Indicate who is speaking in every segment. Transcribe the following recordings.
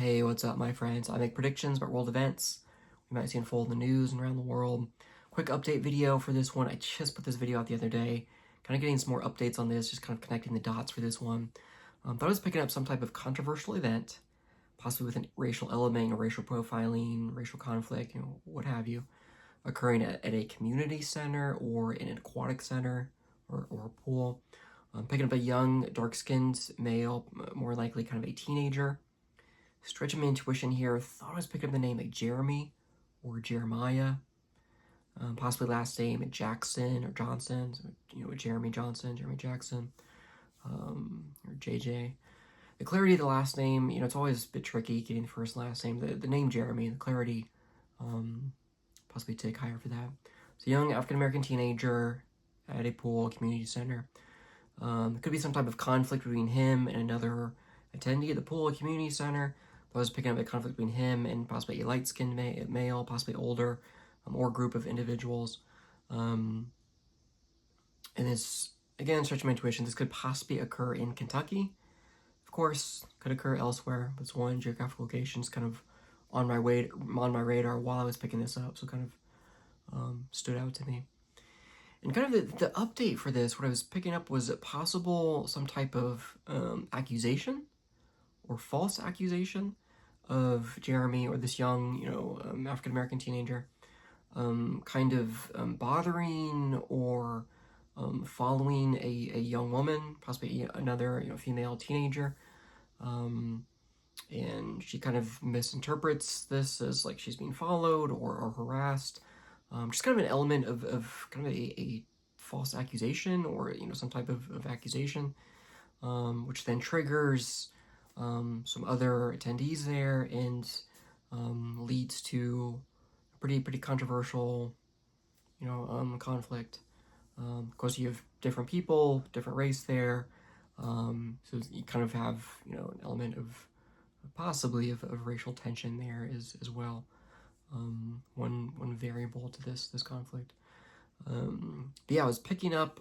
Speaker 1: Hey, what's up, my friends? I make predictions about world events we might see unfold in the news and around the world. Quick update video for this one. I just put this video out the other day, kind of getting some more updates on this, just kind of connecting the dots for this one. Thought I was picking up some type of controversial event, possibly with a racial element, racial profiling, racial conflict, what have you, occurring at a community center or in an aquatic center or a pool. Picking up a young, dark-skinned male, more likely kind of a teenager. Stretching my intuition here, thought I was picking up the name like Jeremy or Jeremiah, possibly last name Jackson or Johnson, Jeremy Johnson, Jeremy Jackson, or JJ. The clarity of the last name, it's always a bit tricky getting the first and last name. The name Jeremy, the clarity, possibly take higher for that. It's a young African-American teenager at a pool community center. There could be some type of conflict between him and another attendee at the pool community center. I was picking up a conflict between him and possibly a light-skinned male, possibly older, or group of individuals. And this, again, stretching my intuition, this could possibly occur in Kentucky. Of course, could occur elsewhere, but it's one geographical location kind of on my radar while I was picking this up, so kind of stood out to me. And kind of the update for this, what I was picking up was possible some type of accusation or false accusation of Jeremy or this young, African-American teenager, kind of bothering or following a young woman, possibly another, female teenager. And she kind of misinterprets this as like she's being followed or harassed. Just kind of an element of kind of a false accusation or, some type of accusation, which then triggers some other attendees there and leads to a pretty controversial, conflict. Of course, you have different people, different race there, so you kind of have, an element of possibly of racial tension there as well. One variable to this conflict. But yeah, I was picking up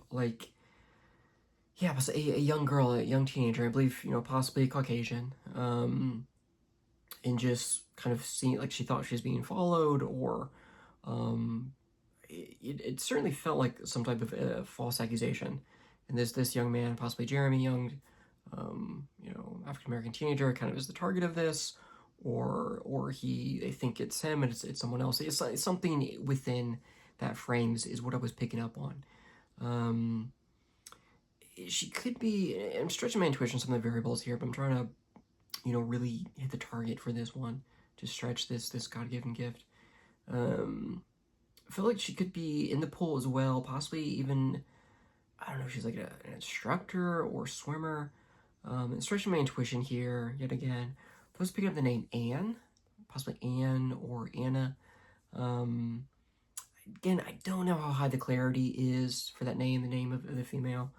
Speaker 1: it was a young girl, a young teenager, I believe, possibly Caucasian, and just kind of seeing like she thought she was being followed, or it certainly felt like some type of false accusation. And this young man, possibly Jeremy, young, African-American teenager, kind of is the target of this, or they think it's him and it's someone else. It's something within that frames is what I was picking up on. She could be, I'm stretching my intuition some of the variables here, but I'm trying to, really hit the target for this one, to stretch this God-given gift. I feel like she could be in the pool as well, possibly even, I don't know, she's like an instructor or swimmer. And stretching my intuition here, yet again, I was picking up the name Anne, possibly Anne or Anna. Again, I don't know how high the clarity is for that name, the name of the female.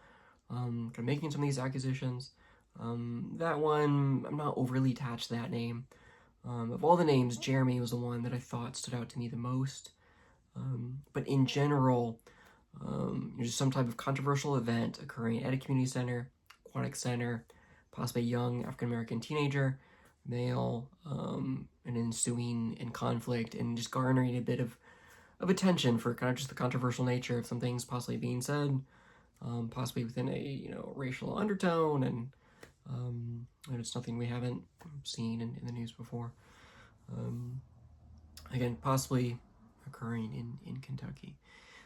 Speaker 1: Kind of making some of these accusations. That one, I'm not overly attached to that name. Of all the names, Jeremy was the one that I thought stood out to me the most. But in general, just some type of controversial event occurring at a community center, aquatic center, possibly a young African-American teenager, male, and ensuing in conflict and just garnering a bit of attention for kind of just the controversial nature of some things possibly being said, possibly within a, racial undertone, and it's nothing we haven't seen in the news before. Again, possibly occurring in Kentucky.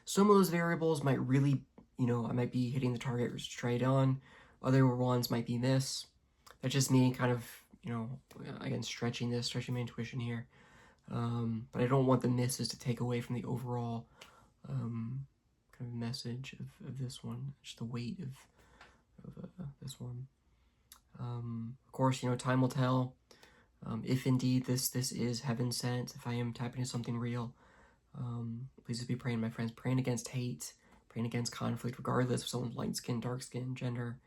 Speaker 1: Some of those variables might really, I might be hitting the target straight on. Other ones might be miss. That's just me kind of, again, stretching my intuition here. But I don't want the misses to take away from the overall kind of message of this one, just the weight of this one. Of course, time will tell if indeed this is heaven sent, if I am tapping into something real. Please just be praying, my friends, praying against hate, praying against conflict, regardless of someone's light skin, dark skin, gender.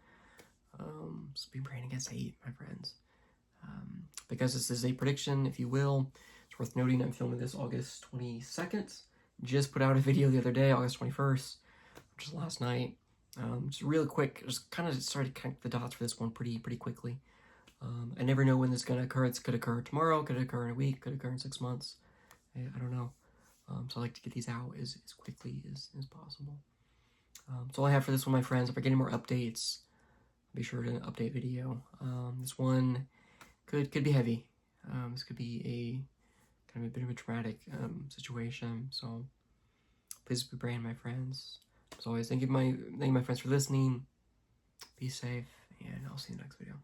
Speaker 1: Just be praying against hate, my friends. Because this is a prediction, if you will. It's worth noting I'm filming this August 22nd. Just put out a video the other day, August 21st, which is last night. Just real quick, just kind of started to connect the dots for this one pretty quickly. I never know when this is going to occur. It could occur tomorrow, could occur in a week, could occur in 6 months. I don't know. So I like to get these out as quickly as possible. That's all I have for this one, my friends. If I get any more updates, be sure to update video. This one could be heavy. This could be a kind of a bit of a traumatic situation. So please be praying, my friends. As always, thank you my friends for listening. Be safe, and I'll see you in the next video.